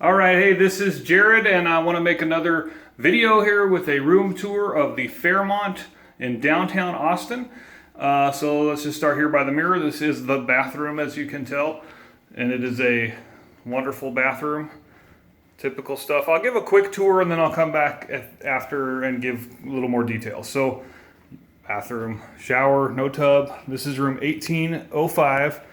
All right, hey, this is Jared, and I want to make another video here with a room tour of the Fairmont in downtown Austin. So let's just start here by the mirror. This is the bathroom, as you can tell, and it is a wonderful bathroom. Typical stuff. I'll give a quick tour, and then I'll come back after and give a little more details. So, bathroom, shower, no tub. This is room 1805.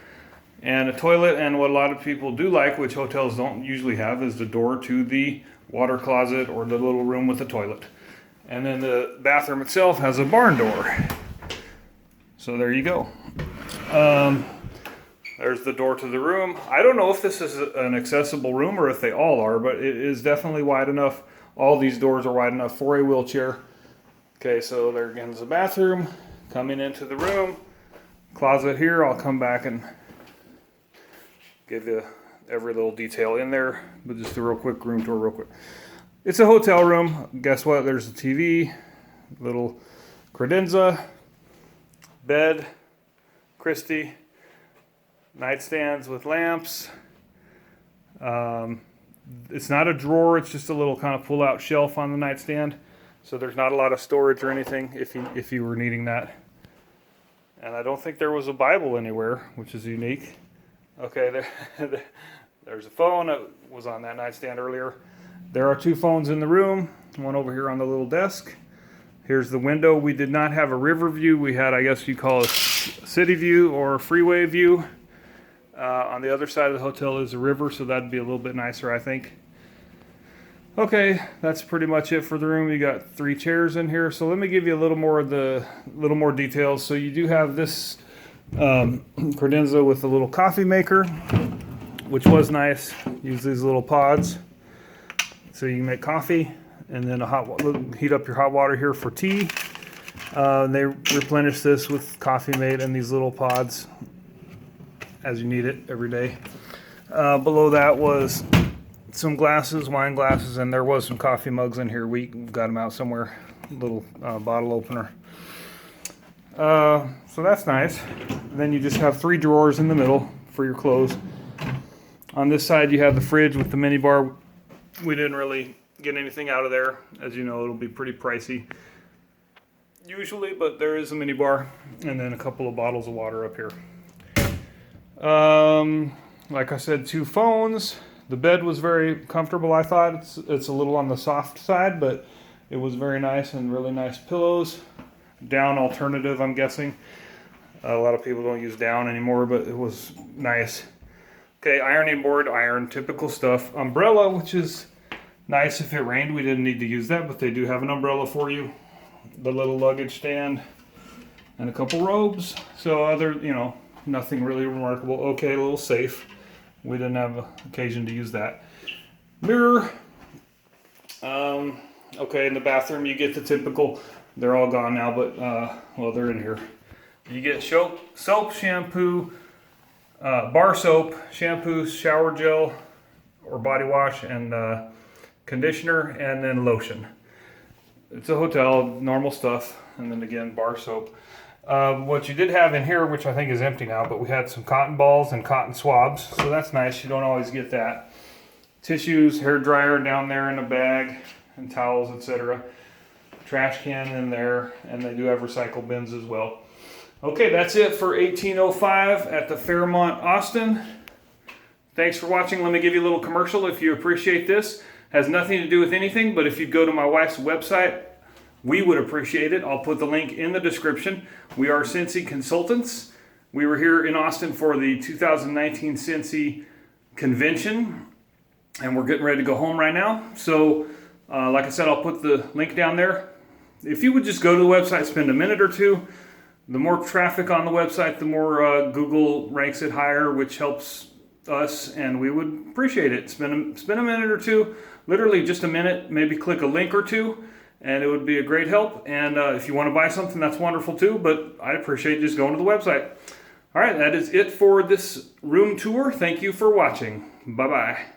And a toilet, and what a lot of people do like, which hotels don't usually have, is the door to the water closet or the little room with the toilet. And then the bathroom itself has a barn door. So there you go. There's the door to the room. I don't know if this is an accessible room or if they all are, but it is definitely wide enough. All these doors are wide enough for a wheelchair. Okay, so there again is the bathroom. Coming into the room. Closet here. I'll come back and give you every little detail in there, but just a real quick room tour real quick. It's a hotel room. Guess what? There's a TV, little credenza, bed, Christie, nightstands with lamps. It's not a drawer, it's just a little kind of pull-out shelf on the nightstand. So there's not a lot of storage or anything if you were needing that. And I don't think there was a Bible anywhere, which is unique. Okay, there's a phone that was on that nightstand earlier. There are two phones in the room, one over here on the little desk. Here's the window. We did not have a river view. We had, I guess you call it city view or freeway view. On the other side of the hotel is a river, so that'd be a little bit nicer, I think. Okay, that's pretty much it for the room. You got 3 chairs in here. So let me give you a little more details. So you do have this credenza with a little coffee maker, which was nice. Use these little pods so you can make coffee, and then heat up your hot water here for tea. They replenish this with Coffee Mate and these little pods as you need it every day. Below that was some glasses, wine glasses, and there was some coffee mugs in here. We got them out somewhere. Little bottle opener. So that's nice. Then you just have 3 drawers in the middle for your clothes. On this side you have the fridge with the mini bar. We didn't really get anything out of there. As you know, it'll be pretty pricey usually, but there is a mini bar, and then a couple of bottles of water up here. Like I said, 2 phones. The bed was very comfortable, I thought. It's a little on the soft side, but it was very nice, and really nice pillows. Down alternative, I'm guessing. A lot of people don't use down anymore, but it was nice. Okay, ironing board, iron, typical stuff. Umbrella, which is nice if it rained. We didn't need to use that, but they do have an umbrella for you. The little luggage stand, and a couple robes. So nothing really remarkable. Okay, a little safe. We didn't have occasion to use that. Mirror. Okay, in the bathroom you get the typical. They're all gone now, but, well, they're in here. You get soap, shampoo, bar soap, shampoo, shower gel, or body wash, and conditioner, and then lotion. It's a hotel, normal stuff, and then again, bar soap. What you did have in here, which I think is empty now, but we had some cotton balls and cotton swabs, so that's nice. You don't always get that. Tissues, hair dryer down there in a bag, and towels, etc. Trash can in there, and they do have recycle bins as well. Okay, that's it for 1805 at the Fairmont Austin. Thanks for watching. Let me give you a little commercial if you appreciate this. Has nothing to do with anything, but if you go to my wife's website, we would appreciate it. I'll put the link in the description. We are Cincy Consultants. We were here in Austin for the 2019 Cincy convention, and we're getting ready to go home right now. So, like I said, I'll put the link down there. If you would just go to the website, spend a minute or two. The more traffic on the website, the more Google ranks it higher, which helps us, and we would appreciate it. Spend a minute or two, literally just a minute, maybe click a link or two, and it would be a great help. And if you want to buy something, that's wonderful too, but I'd appreciate just going to the website. All right, that is it for this room tour. Thank you for watching. Bye-bye.